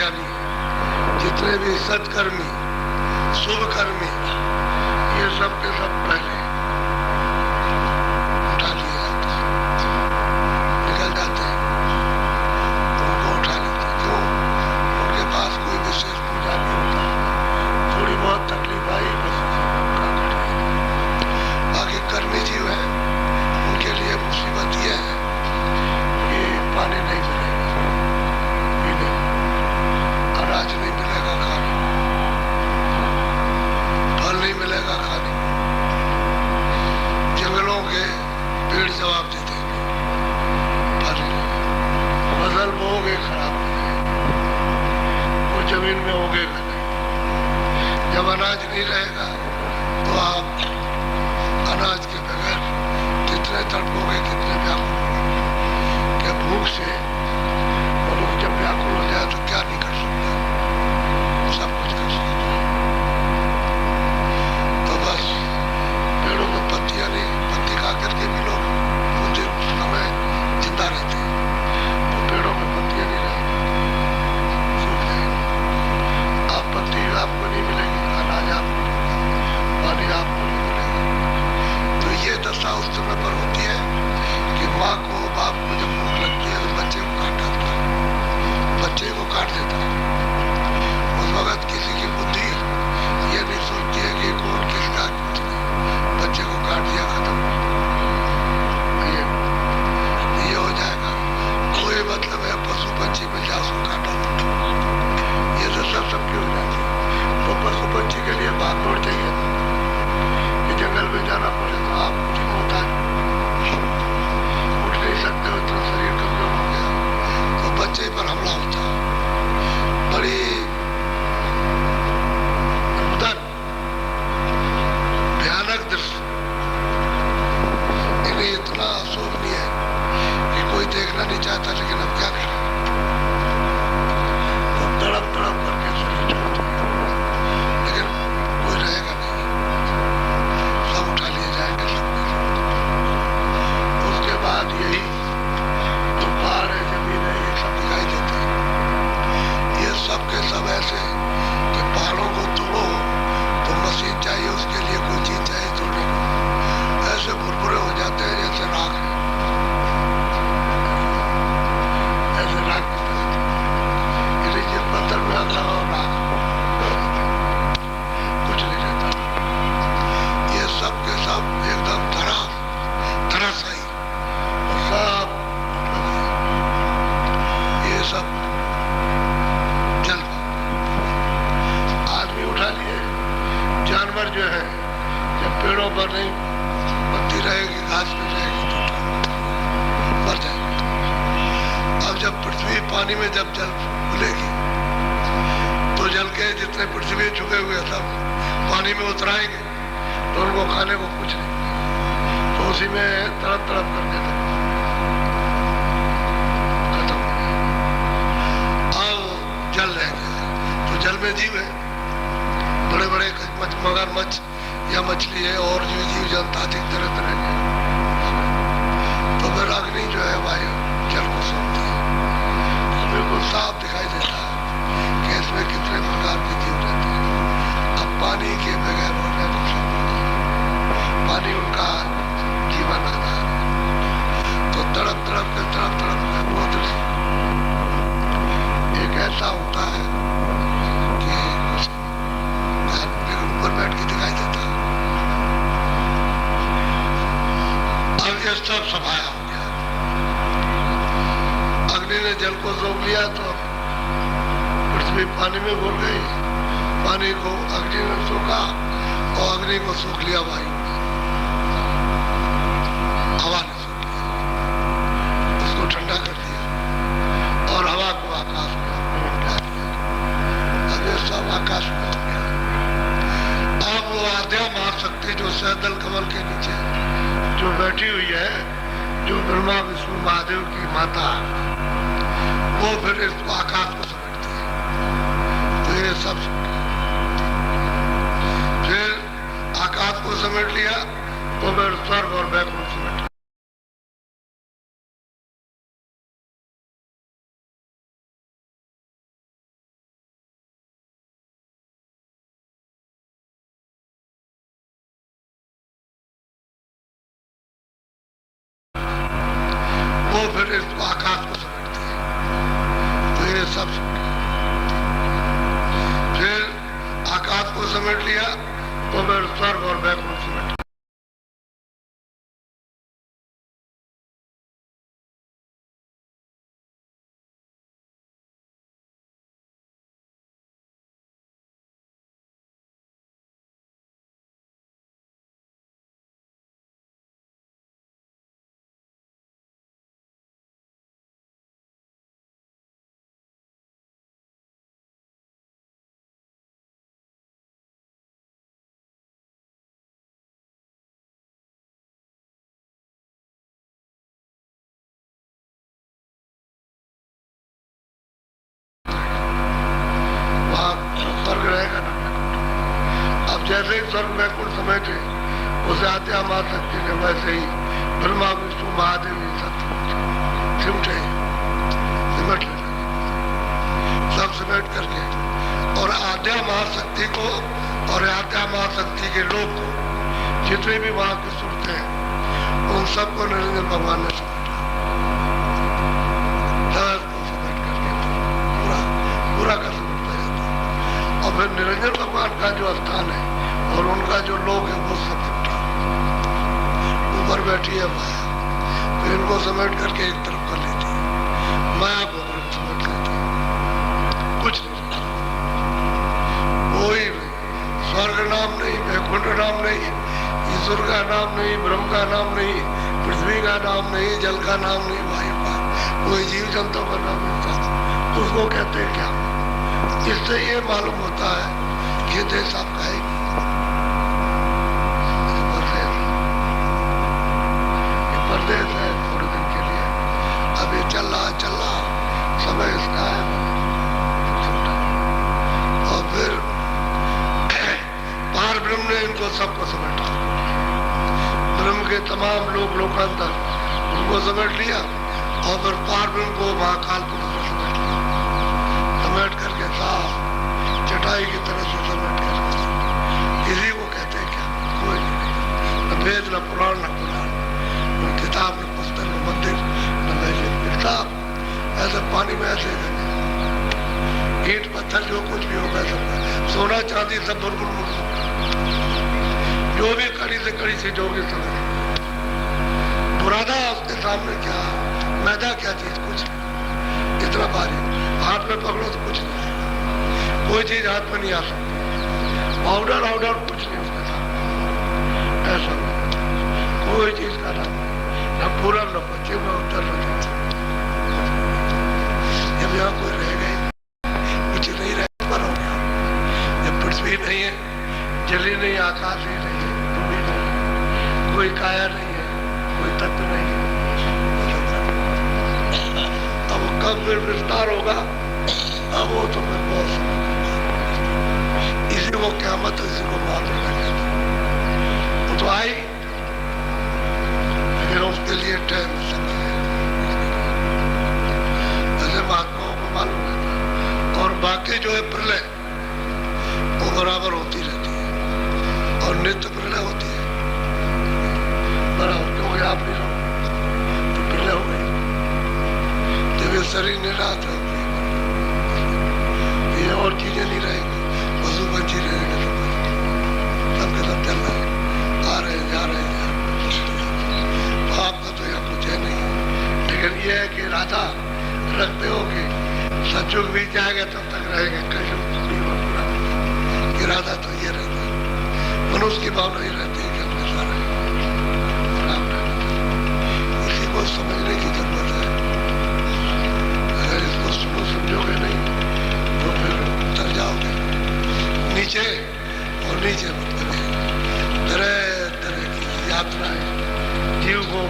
ज्ञानी, जितने भी सत्कर्मी, शुभ कर्मी, ये सब के सब पहले उठा लिया जाता है, निकल जाते हैं, उनको उठा लेते हैं। क्यों? उनके पास कोई विशेष पूजा नहीं होता, थोड़ी बहुत तकलीफ आई बस बाकी कर्मी जीव है, उनके लिए मुसीबत ये है कि पानी नहीं मिलेगा पीने, अनाज नहीं मिलेगा खाने, फल नहीं मिलेगा खाने, जंगलों के पेड़ जवाब दे देंगे, फल नहीं, फसल बोओगे खराब हो जाएगी, वो जमीन में उगेगा नहीं। जब अनाज नहीं रहेगा तो आप अनाज के बगैर कितने तड़पोगे, कितने व्याकुल होगे। क्या भूख से मनुष्य जब व्याकुल हो जाए तो क्या नहीं कर सकता, सब कुछ कर सकता है। तो बस पेड़ों में पत्तियां नहीं, पत्ती खा करके भी लोग कुछ समय जिंदा रहते हैं, तो पेड़ों में पत्तियां नहीं रहेंगी, सूख जाएंगी। आप पत्ती आपको नहीं मिलेगी, अनाज आपको नहीं मिलेगा, पानी आपको नहीं मिलेगा। तो ये दशा उस समय पर होती है कि माँ को, बाप को जब भूख लगती है तो बच्चे को काट डालता है, बच्चे को काट देता है। उस वक्त किसी की बुद्धि ये नहीं सोचती है कि कौन किसका, बच्चे को काट दिया, खत्म। ये हो जाएगा, कोई मतलब है पशु पंछी मिल जाए उसको काट डालता, ये दशा सबकी हो जाती है। तो पशु पंछी के लिए भागदौड़ चाहिए, जंगल में जाना पड़े तो आप कुछ होता है, उठ नहीं सकते हो, तो शरीर कमजोर हो गया तो बच्चे पर हमला होता है। बड़ी रुदन भयानक दृश्य, इन्हें इतना शोभनीय है कि कोई देखना नहीं चाहता, लेकिन अब क्या करें, वो तड़प तड़प करके शरीर छोड़ते हैं, लेकिन कोई रहेगा नहीं, बाद यही जो पहाड़ है, जमीन है, ये सब दिखाई देते हैं। ये सब के सब ऐसे कि पहाड़ों को तोड़ो तो मशीन चाहिए, उसके लिए कोई चीज चाहिए तोड़ने को, ऐसे भुरभुरे हो जाते हैं जैसे राख है, ऐसे राख ये पत्थर में आता हो राख, कुछ नहीं रहता। ये सब के सब एकदम तरस आई, सब ये सब जल, आदमी उठा लिए। जानवर जो है जब पेड़ों पर नहीं पत्ती रहेगी, घास में रहेगी तो मर जाएगी। अब जब पृथ्वी पानी में जब जल खुलेगी तो जल के जितने पृथ्वी झुके हुए सब पानी में उतराएंगे, तो उनको खाने को कुछ नहीं, तो उसी में तड़प तड़प करके तक जल रह गया, तो जल में जीव है, बड़े बड़े मगरमच्छ या मछली है, और जो जीव जंतु अधिक तरह तरह के। तो फिर अग्नि जो है वायु जल को सूखती है, तो बिल्कुल साफ दिखाई देता है कि इसमें कितने प्रकार के जीव रहते हैं। अब पानी के बगैर हो रहे तो पानी उनका जीवन आधार है, तो तड़प तड़प के वो दृश्य एक ऐसा होता है कि ऊपर बैठ के दिखाई देता है। अब ये सब सफाया हो गया, अग्नि ने जल को सोख लिया तो पृथ्वी पानी में घुल गई, पानी को अग्नि ने सोखा और अग्नि को सोख लिया वायु, हवा ने सोख लिया, उसको ठंडा कर दिया और हवा को आकाश में सब आकाश में हो गया। अब वो आद्या महाशक्ति जो सैदल कमल के नीचे जो बैठी हुई है, जो ब्रह्मा विष्णु महादेव की माता, वो फिर इस आकाश को समेटती है। तो ये सब फिर आकाश को समेट लिया तो फिर स्वर्ग और वैकुंठ समेट वो फिर इस आकाश को समेटती है। तो ये सब फिर आकाश को समेट लिया तो फिर स्वर्ग और वैकुंठ समेट। जैसे ही स्वर्ग वैकुंठ समेटे उसे आत्या मां शक्ति ने वैसे ही ब्रह्मा विष्णु महादेव ये सब सिमटे सिमट ले सब सिमट करके और आद्या महाशक्ति को और आद्या महाशक्ति के लोग को जितने भी वहां की सूरतें हैं उन सबको निरंजन भगवान ने समेटा। सबको समेट करके पूरा पूरा कर समेटा जाता। और फिर निरंजन भगवान का जो स्थान है और उनका जो लोग है वो सब छूटा ऊपर बैठी है माया। तो इनको समेट करके एक तरफ कर लेती है, माया को समेट लेती है। कुछ नहीं, कोई स्वर्ग नाम नहीं, वैकुंठ नाम नहीं, ईश्वर का नाम नहीं, ब्रह्म का नाम नहीं, पृथ्वी का नाम नहीं, जल का नाम नहीं, वायु का, कोई जीव जंतु का नाम नहीं। उसको कहते हैं क्या? इससे ये मालूम होता है कि देश आपका है। परदेश है थोड़े दिन के लिए, अभी चल रहा समय इसका है। और फिर पार ब्रह्म ने इनको सबको समेटा। ब्रह्म के तमाम लोग लोकांतर उनको समेट लिया और फिर पार ब्रह्म को महाकाल को समेट लिया। समेट करके साफ चटाई की तरह से समेट करके इसी को कहते हैं क्या? कोई नहीं, न वेद न पुराण न पुराण, न किताब न पुस्तक न मंदिर न मैजिक किताब, ऐसे पानी में ऐसे ईंट पत्थर जो कुछ भी होगा सब सोना चांदी सब बुलबुल जो भी कड़ी से कड़ी से जो भी समझ बुरादा उसके सामने क्या मैदा क्या चीज कुछ इतना भारी हाथ में पकड़ो तो कुछ नहीं आएगा, कोई चीज हाथ में नहीं आ सकती। पाउडर वाउडर कुछ नहीं उसके सामने, ऐसा कोई चीज का नाम न पूरब न पश्चिम न उत्तर न दक्षिण। जब यहाँ कोई रह गए कुछ नहीं रह पर हो गया, जब पृथ्वी नहीं है, जल ही नहीं, आकाश ही नहीं है, भूमि नहीं है, कोई काया नहीं है, कोई तत्व नहीं है, अब कब फिर विस्तार होगा अब वो तो मैं बहुत समझ। इसी को क़यामत, इसी को मालूम है। वो तो आई लेकिन उसके लिए टाइम समय है, ऐसे महात्माओं को मालूम है। और बाकी जो है प्रलय वो बराबर होती रहती है और नित्य प्रलय होती है बराबर, क्योंकि आप नहीं रहो तो प्रलय हो गई। जब ये शरीर नहीं रहा था ये और चीजें नहीं रहेगी, पशु पंछी रहेंगे, सबके सब चल रहे हैं, आ रहे हैं, जा रहे हैं। आपका तो यहाँ कुछ है नहीं, लेकिन ये है कि राधा रखते हो कि सचुग भी जाएगा तब तक रहेंगे, कलयुग कि राधा तो ये रहता है। मनुष्य की भावना ही रहती है कि अपने सारे इसी को समझने की जरूरत है। अगर इसको सुनो समझोगे नहीं तो फिर उतर जाओगे नीचे, और नीचे मतलब तरह तरह की यात्राएं जीव को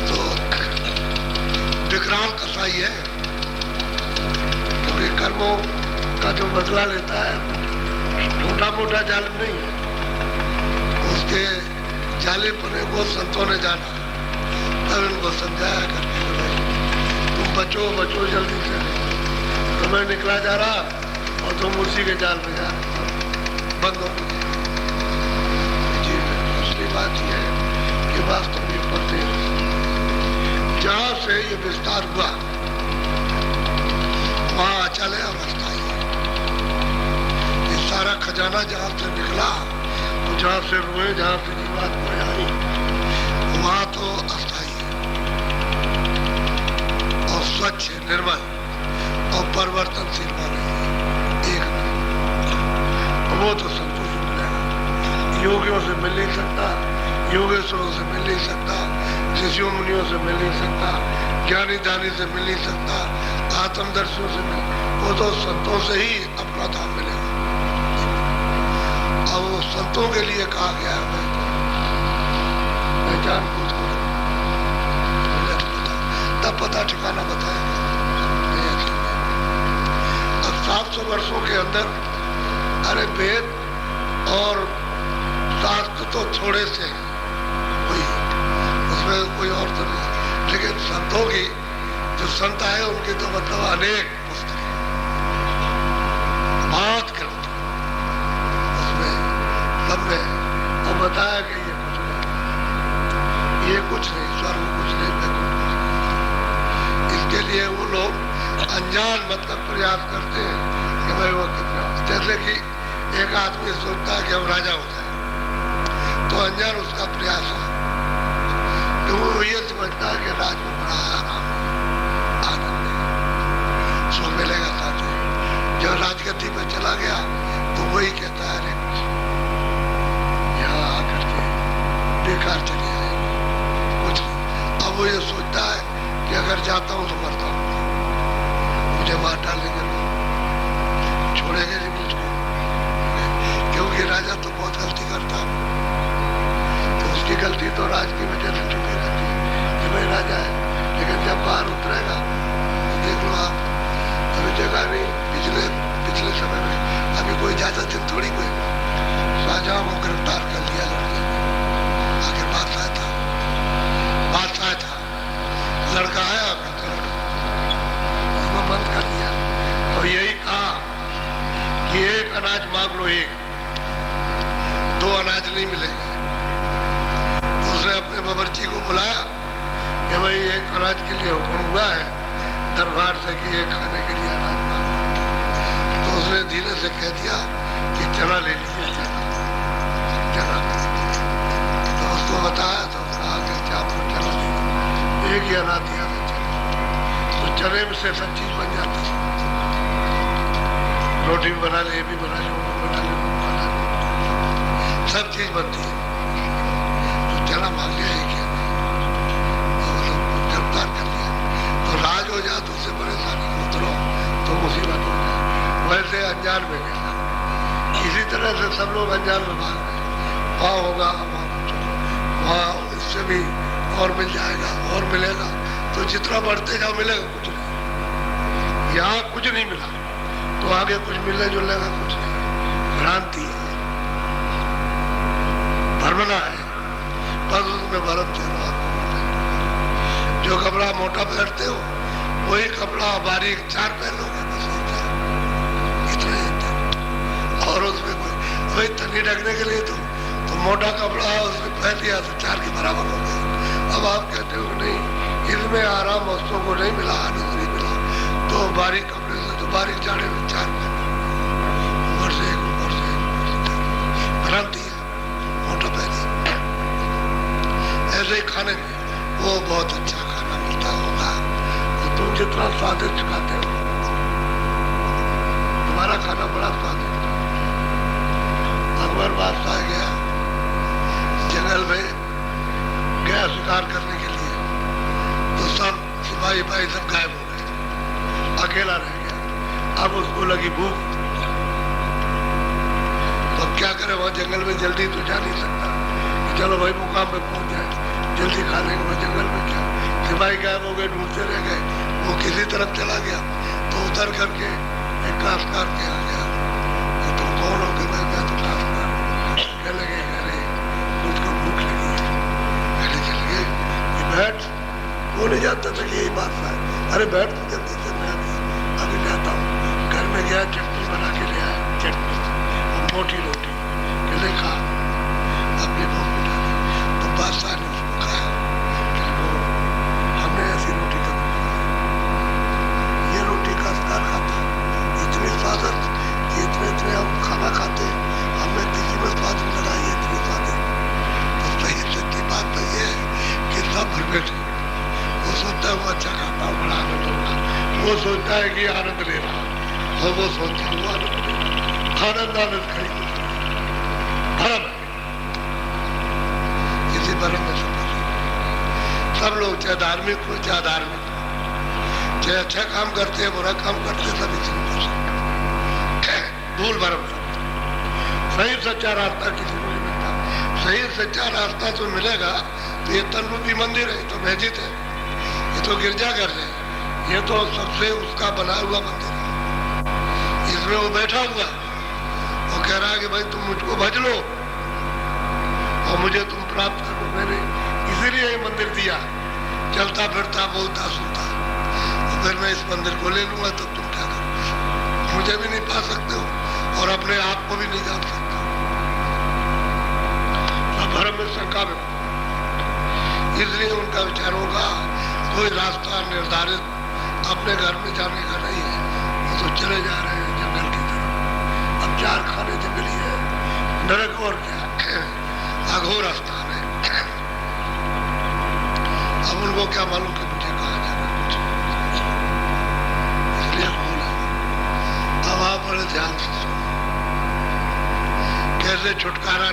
तो विकराल कसाई है, क्योंकि कर्मों का जो बदला लेता है छोटा मोटा जालिम नहीं है, उसके जालिमपने को संतों ने जाना, तब इनको समझाया करके तुम बचो बचो जल्दी से, तुम्हें निकला जा रहा और तुम उसी के जाल में जा रहे, बंद हो गई। जी दूसरी बात यह है कि वास्तव में पढ़ते जहां से ये विस्तार हुआ वहां अचल है और अस्थायी है। ये सारा खजाना जहां से निकला, तो जहां से रुए, जहां से जीवात्मा आई, वहां तो अस्थायी है और स्वच्छ निर्मल और परिवर्तनशील माने एक नहीं। वो तो संतोष मिलेगा, योगियों से मिल नहीं सकता, योगेश्वरों से मिल नहीं सकता, ऋषियों मुनियों से मिल नहीं सकता, ज्ञानी दानी से मिल नहीं सकता, आत्मदर्शियों से मिल, वो तो संतों से ही अपना धाम मिलेगा। अब वो संतों के लिए कहा गया है पहचान खुद को, तब पता ठिकाना बताएगा। 700 वर्षों के अंदर अरे वेद और शास्त्र तो थोड़े से हुई, उसमें कोई और तो नहीं, लेकिन संतों की जो संत आए उनकी तो मतलब अनेक पुस्तकें, बहुत ग्रंथ उसमें सब में, और बताया कि ये कुछ नहीं, ये कुछ नहीं, स्वर्ग कुछ नहीं, मैं कुछ नहीं। इसके लिए वो लोग अनजान मतलब प्रयास करते हैं कि भाई वो कितना, जैसे कि एक आदमी सोचता है कि हम राजा हो जाए, तो अनजान उसका प्रयास है कि वो ये समझता है कि राज में बड़ा आराम है, आनंद है, सो मिलेगा साथ में। जब राजगद्दी में चला गया तो वही कहता है अरे यहाँ आकर के बेकार चली जाएगी, कुछ नहीं। अब वो ये सोचता है कि अगर जाता हूँ तो मरता हूँ, मुझे मार डालेंगे लोग, छोड़ेंगे नहीं मुझको, क्योंकि राजा तो बहुत गलती करता है, तो उसकी गलती तो राज की वजह से छुपी रहती है कि भाई राजा है। लेकिन जब बाहर उतरेगा तो देख लो आप, अभी जगह नहीं, पिछले समय में अभी कोई ज्यादा दिन थोड़ी कोई शाहजहां को गिरफ्तार कर लिया लड़के ने, आखिर बादशाह था, लड़का आया बंद कर दिया और यही कहा कि एक अनाज मांग लो, एक दो अनाज नहीं मिलेंगे। उसने अपने बावर्ची को बुलाया कि भाई एक अनाज के लिए हुक्म हुआ है दरबार से कि एक खाने के लिए अनाज मांगो। तो उसने धीरे से कह दिया कि चना ले लीजिए, चना। तो उसको बताया तो कहा कि आपको चना ले, एक ही अनाज दिया, चने में से सब चीज बन जाती है, रोटी भी बना ले, ये भी बना ले, वो भी बना ले, वो बना ले, सब चीज बनती है। तो चना मांग लिया ही क्या, गिरफ्तार कर लिया, तो राज हो जाए तो उससे परेशानी उतरो तो मुसीबत हो जाए। वैसे अनजान में गया, इसी तरह से सब लोग अनजान में भाग गए, वहां होगा वहां इससे भी और मिल जाएगा और मिलेगा, तो जितना बढ़ते जाओ मिलेगा कुछ नहीं। यहाँ कुछ नहीं मिला तो आगे कुछ मिलने जुलने कुछ नहीं, भ्रांति है, भ्रमना है, बस उसमें भरमते रहो। जो कपड़ा मोटा पहनते हो वही कपड़ा बारीक 4 पहनोगे, बस इतना, और उसमें कोई वही तनी ढकने के लिए तो मोटा कपड़ा उसने पहन लिया तो 4 के बराबर हो गया। अब आप कहते हो नहीं, इसमें आराम वस्तुओं को नहीं मिला, आनंद नहीं मिला, तो बारीक कपड़े से तो बारीक जाने में 4 ऊपर से भ्रांति है, मोटा पहले। ऐसे ही खाने में वो बहुत अच्छा खाना मिलता होगा, तो तुम जितना स्वादिष्ट खाते हो, तुम्हारा खाना बड़ा स्वादिष्ट है। अकबर बादशाह गया जंगल में, गया शिकार करने के लिए, तो सब सिपाही भाई सब गायब हो गए, अकेला रह गया। अब उसको लगी भूख, तो अब क्या करे, वहां जंगल में जल्दी तो जा नहीं सकता, चलो भाई मुकाम पे पहुंच जाए, जल्दी खा लेंगे। वहां जंगल में क्या, सिपाही गायब हो गए, ढूंढते रह गए, वो किसी तरफ चला गया, तो उतर करके एक काश्तकार के आ गया, तो तुम कौन हो? कि मैं तो काश्तकार। कहने लगे अरे मुझको भूख लगी है, कहने चल गए, बैठ, वो नहीं जानता था कि यही बात है, अरे बैठ तो जल्दी से, मैं अभी जाता हूँ। घर में गया, चटनी बना के ले आया, चटनी और मोटी रोटी, कहने खा, अपनी भूख मिटा दी। तो बादशाह ने उसको खाया, हमने वो सोचता है कि आनंद ले रहा, और वो सोचता है वो आनंद ले रहा। आनंद खड़ी धर्म है, इसी भरम में सब सब लोग, चाहे धार्मिक हो चाहे अधार्मिक हो, चाहे अच्छा काम करते हैं बुरा काम करते हैं, सब इसी में भूल भरम सब। सही सच्चा रास्ता किसी को नहीं मिलता। सही सच्चा रास्ता तो मिलेगा तो ये तन रूपी मंदिर है, तो मस्जिद है, ये तो गिरजाघर है, ये तो सबसे उसका बना हुआ मंदिर है। इसमें वो बैठा हुआ वो कह रहा है कि भाई तुम मुझको भज लो और मुझे तुम प्राप्त करो। मैंने इसीलिए ये मंदिर दिया, चलता फिरता बोलता सुनता। और फिर मैं इस मंदिर को ले लूंगा तो तुम क्या करो, मुझे भी नहीं पा सकते हो और अपने आप को भी नहीं जान सकते। धर्म में शंका में, इसलिए उनका विचार होगा कोई रास्ता निर्धारित अपने घर में जाने का नहीं है। वो तो चले जा रहे हैं जंगल की तरफ। अब चार खाने जंगली है, नरक और क्या अघोर स्थान है। अब उनको क्या मालूम कि मुझे कहा जाना है, इसलिए बोला। अब आप बड़े ध्यान से सुनो कैसे छुटकारा